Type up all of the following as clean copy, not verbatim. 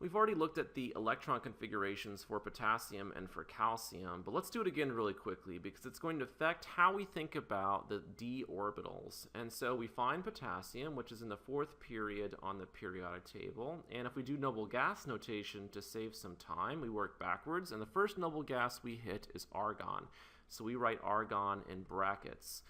We've already looked at the electron configurations for potassium and for calcium, but let's do it again really quickly because it's going to affect how we think about the d orbitals. And so we find potassium, which is in the fourth period on the periodic table, and if we do noble gas notation to save some time, we work backwards, and the first noble gas we hit is argon. So we write argon in brackets.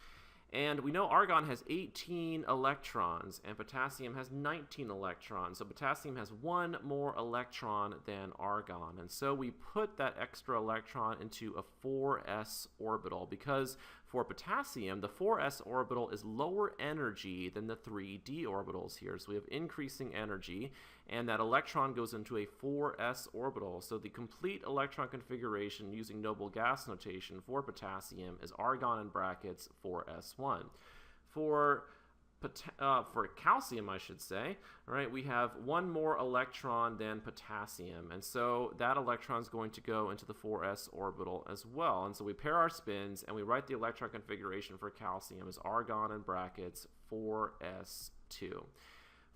And we know argon has 18 electrons and potassium has 19 electrons. So potassium has one more electron than argon. And so we put that extra electron into a 4s orbital because for potassium, the 4s orbital is lower energy than the 3d orbitals here. So we have increasing energy, and that electron goes into a 4s orbital. So the complete electron configuration using noble gas notation for potassium is argon in brackets 4s1. For calcium, I should say, all right, we have one more electron than potassium, and so that electron is going to go into the 4s orbital as well. And so we pair our spins, and we write the electron configuration for calcium as argon in brackets 4s2.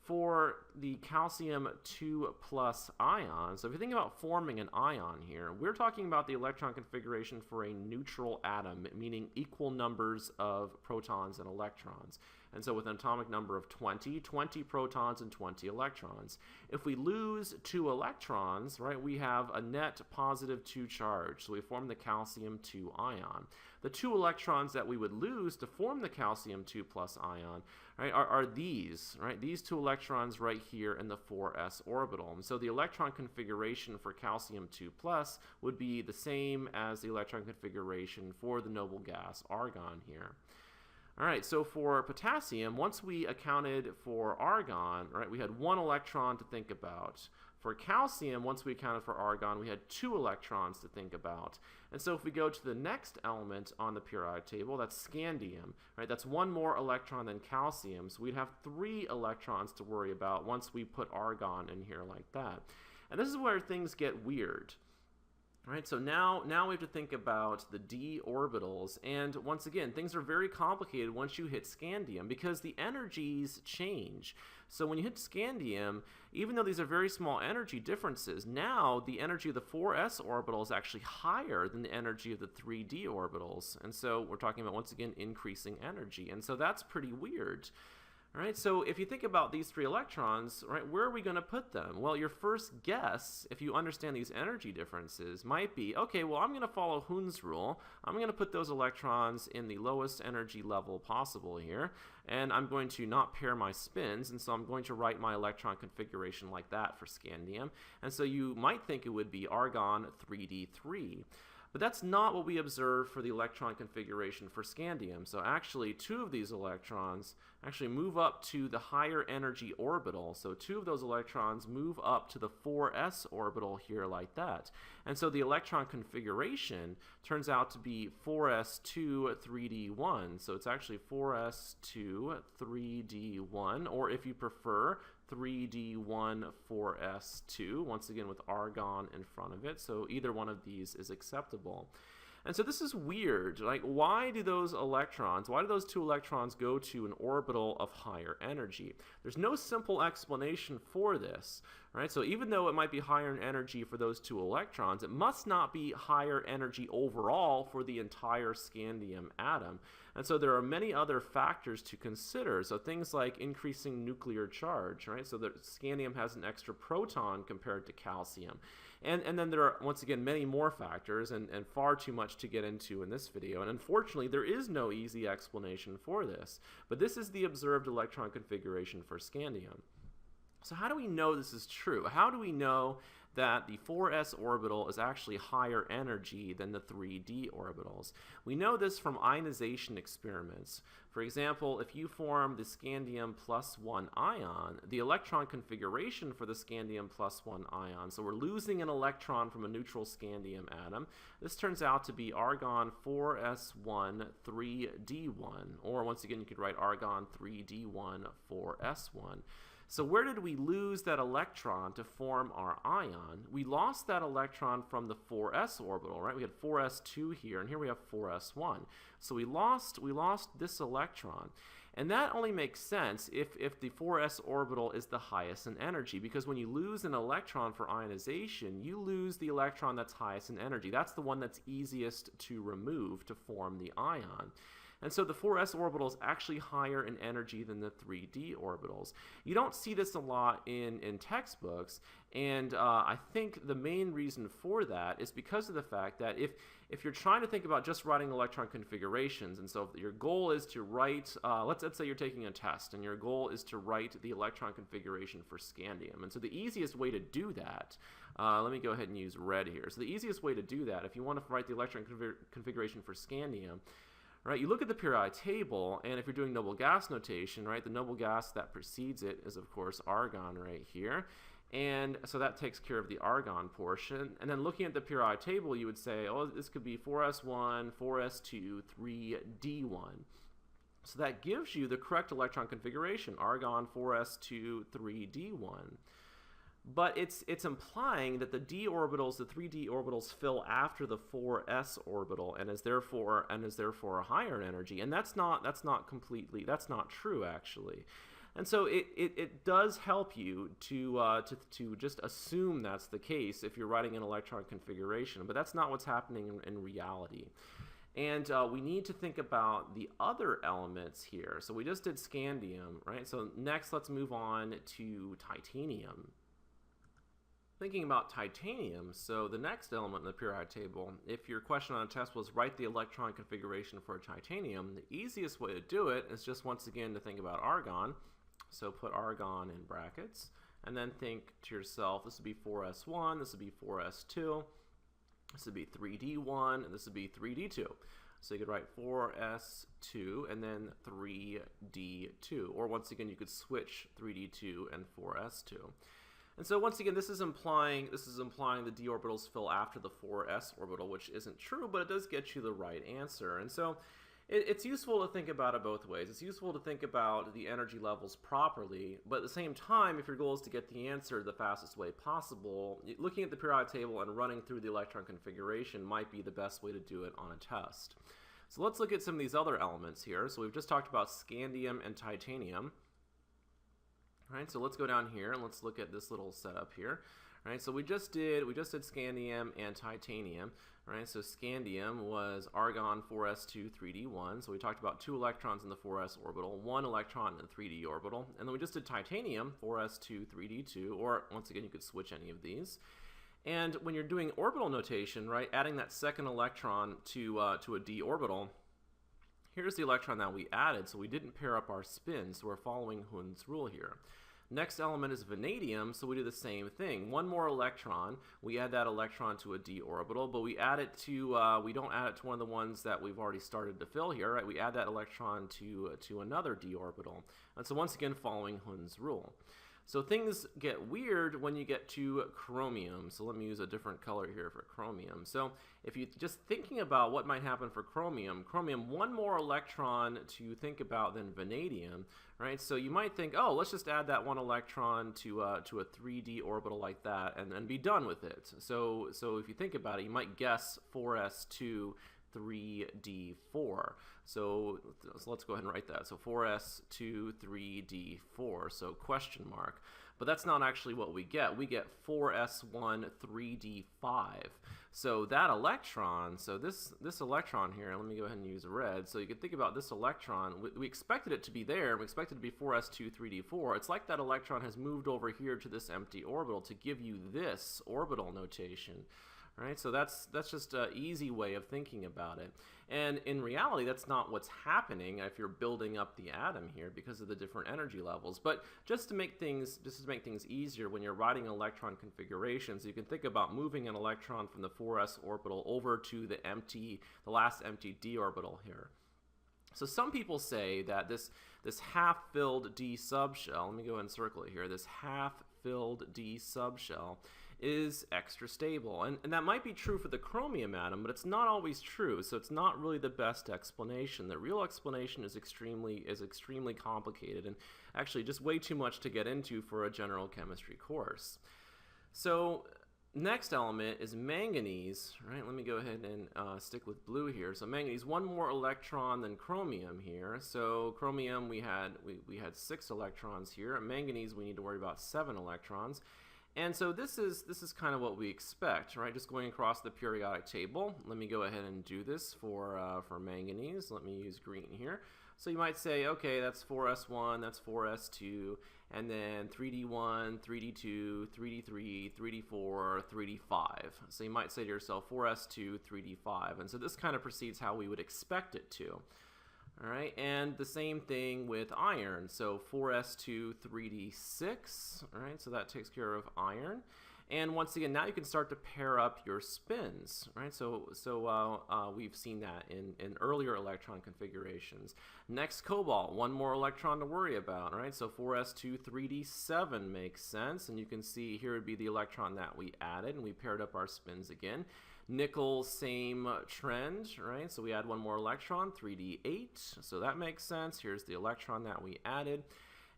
For the calcium 2 plus ion, so if you think about forming an ion here, we're talking about the electron configuration for a neutral atom, meaning equal numbers of protons and electrons. And so with an atomic number of 20 protons and 20 electrons. If we lose 2 electrons, right, we have a net positive 2 charge, so we form the calcium 2 ion. The 2 electrons that we would lose to form the calcium 2 plus ion, right, are these, right, these 2 electrons right here in the 4s orbital. And so the electron configuration for calcium 2 plus would be the same as the electron configuration for the noble gas argon here. All right, so for potassium, once we accounted for argon, right, we had 1 electron to think about. For calcium, once we accounted for argon, we had 2 electrons to think about. And so if we go to the next element on the periodic table, that's scandium, right? That's 1 more electron than calcium, so we'd have 3 electrons to worry about once we put argon in here like that. And this is where things get weird. Right, so now we have to think about the d orbitals, and once again, things are very complicated once you hit scandium because the energies change. So when you hit scandium, even though these are very small energy differences, now the energy of the 4s orbital is actually higher than the energy of the 3d orbitals, and so we're talking about, once again, increasing energy, and so that's pretty weird. All right, so if you think about these 3 electrons, right, where are we going to put them? Well, your first guess, if you understand these energy differences, might be, okay, well, I'm going to follow Hund's rule. I'm going to put those electrons in the lowest energy level possible here, and I'm going to not pair my spins, and so I'm going to write my electron configuration like that for scandium. And so you might think it would be argon 3d3. But that's not what we observe for the electron configuration for scandium. So actually, 2 of these electrons actually move up to the higher energy orbital. So 2 of those electrons move up to the 4s orbital here like that. And so the electron configuration turns out to be 4s2 3d1. So it's actually 4s2 3d1, or if you prefer, 3d1 4s2, once again with argon in front of it, so either one of these is acceptable. And so this is weird, like why do those 2 electrons go to an orbital of higher energy? There's no simple explanation for this, right? So even though it might be higher in energy for those 2 electrons, it must not be higher energy overall for the entire scandium atom. And so there are many other factors to consider, so things like increasing nuclear charge, right? So that scandium has an extra proton compared to calcium. And then there are, once again, many more factors, and far too much to get into in this video. And unfortunately, there is no easy explanation for this. But this is the observed electron configuration for scandium. So how do we know this is true? How do we know that the 4s orbital is actually higher energy than the 3d orbitals? We know this from ionization experiments. For example, if you form the scandium plus 1 ion, the electron configuration for the scandium plus 1 ion, so we're losing an electron from a neutral scandium atom, this turns out to be argon 4s1 3d1, or once again you could write argon 3d1 4s1. So where did we lose that electron to form our ion? We lost that electron from the 4s orbital, right? We had 4s2 here, and here we have 4s1. So we lost this electron. And that only makes sense if the 4s orbital is the highest in energy, because when you lose an electron for ionization, you lose the electron that's highest in energy. That's the one that's easiest to remove to form the ion. And so the 4s orbital is actually higher in energy than the 3d orbitals. You don't see this a lot in textbooks, and I think the main reason for that is because of the fact that if you're trying to think about just writing electron configurations, and so if your goal is to write, let's say you're taking a test, and your goal is to write the electron configuration for scandium. And so the easiest way to do that, let me go ahead and use red here. So the easiest way to do that, if you want to write the electron configuration for scandium, right, you look at the periodic table, and if you're doing noble gas notation, right, the noble gas that precedes it is, of course, argon right here. And so that takes care of the argon portion. And then looking at the periodic table, you would say, oh, this could be 4s1, 4s2, 3d1. So that gives you the correct electron configuration, argon 4s2, 3d1. But it's implying that the d orbitals, the 3d orbitals, fill after the 4s orbital and is therefore a higher in energy. And that's not true, actually. And so it does help you to just assume that's the case if you're writing an electron configuration, but that's not what's happening in reality. And we need to think about the other elements here. So we just did scandium, right? So next let's move on to titanium. Thinking about titanium, so the next element in the periodic table, if your question on a test was write the electron configuration for titanium, the easiest way to do it is just once again to think about argon. So put argon in brackets, and then think to yourself, this would be 4s1, this would be 4s2, this would be 3d1, and this would be 3d2. So you could write 4s2 and then 3d2, or once again you could switch 3d2 and 4s2. And so once again, this is implying the d orbitals fill after the 4s orbital, which isn't true, but it does get you the right answer. And so it's useful to think about it both ways. It's useful to think about the energy levels properly, but at the same time, if your goal is to get the answer the fastest way possible, looking at the periodic table and running through the electron configuration might be the best way to do it on a test. So let's look at some of these other elements here. So we've just talked about scandium and titanium. All right, so let's go down here and let's look at this little setup here. All right, so we just did scandium and titanium. Right, so scandium was argon 4s2 3d1. So we talked about 2 electrons in the 4s orbital, 1 electron in the 3d orbital. And then we just did titanium 4s2 3d2, or once again you could switch any of these. And when you're doing orbital notation, right, adding that second electron to a d orbital, here's the electron that we added, so we didn't pair up our spins, so we're following Hund's rule here. Next element is vanadium, so we do the same thing. 1 more electron, we add that electron to a d orbital, but we add it to, we don't add it to one of the ones that we've already started to fill here, right? We add that electron to another d orbital. And so once again, following Hund's rule. So things get weird when you get to chromium. So let me use a different color here for chromium. So if you're just thinking about what might happen for chromium, 1 more electron to think about than vanadium, right? So you might think, oh, let's just add that 1 electron to a 3d orbital like that and be done with it. So if you think about it, you might guess 4s2 3d4. So let's go ahead and write that. So 4s2 3d4, so question mark. But that's not actually what we get. We get 4s1 3d5. So that electron, so this electron here, let me go ahead and use red. So you can think about this electron. We expected it to be there. We expected it to be 4s2 3d4. It's like that electron has moved over here to this empty orbital to give you this orbital notation. Right, so that's just an easy way of thinking about it. And in reality, that's not what's happening if you're building up the atom here because of the different energy levels. But just to make things easier when you're writing electron configurations, you can think about moving an electron from the 4s orbital over to the last empty d orbital here. So some people say that this half-filled d subshell, let me go ahead and circle it here, this half-filled d subshell is extra stable. And that might be true for the chromium atom, but it's not always true, so it's not really the best explanation. The real explanation is extremely complicated and actually just way too much to get into for a general chemistry course. So Next element is manganese, right? Let me go ahead and stick with blue here. So manganese, one more electron than chromium here. So chromium, we had 6 electrons here. Manganese, we need to worry about 7 electrons. And so this is kind of what we expect, right? Just going across the periodic table. Let me go ahead and do this for manganese. Let me use green here. So you might say, okay, that's 4s1, that's 4s2, and then 3d1, 3d2, 3d3, 3d4, 3d5. So you might say to yourself, 4s2, 3d5. And so this kind of proceeds how we would expect it to. All right, and the same thing with iron. So 4s2, 3d6. All right, so that takes care of iron. And once again, now you can start to pair up your spins, right? So we've seen that in earlier electron configurations. Next, cobalt, one more electron to worry about, right? So 4s2, 3d7 makes sense, and you can see here would be the electron that we added, and we paired up our spins again. Nickel, same trend, right? So we add one more electron, 3d8, so that makes sense. Here's the electron that we added.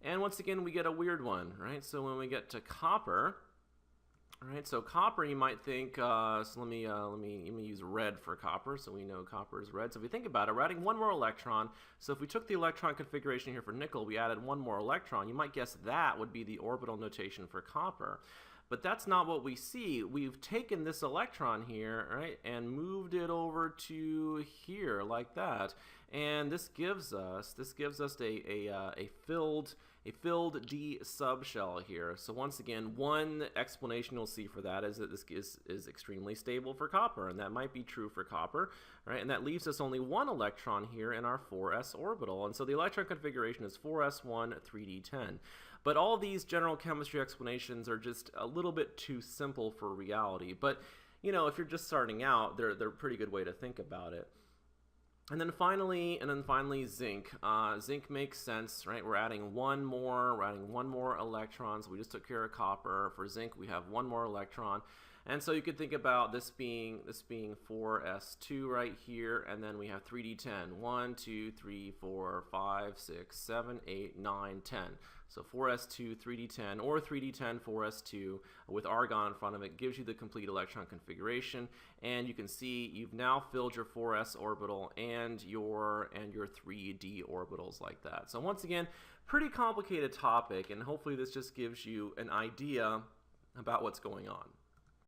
And once again, we get a weird one, right? So when we get to copper, all right, so copper, you might think, so let me use red for copper, so we know copper is red. So if we think about it, we're adding one more electron. So if we took the electron configuration here for nickel, we added one more electron. You might guess that would be the orbital notation for copper. But that's not what we see. We've taken this electron here, right, and moved it over to here like that. And this gives us a filled D subshell here. So once again, one explanation you'll see for that is that this is extremely stable for copper, and that might be true for copper, right? And that leaves us only one electron here in our 4s orbital. And so the electron configuration is 4s1, 3d10. But all these general chemistry explanations are just a little bit too simple for reality. But, you know, if you're just starting out, they're a pretty good way to think about it. And then finally zinc. Zinc makes sense, right? We're adding one more electron. So we just took care of copper. For zinc, we have one more electron. And so you could think about this being 4s2 right here, and then we have 3d10. 1, 2, 3, 4, 5, 6, 7, 8, 9, 10. So 4s2, 3d10, or 3d10, 4s2 with argon in front of it gives you the complete electron configuration. And you can see you've now filled your 4s orbital and your 3d orbitals like that. So once again, pretty complicated topic, and hopefully this just gives you an idea about what's going on.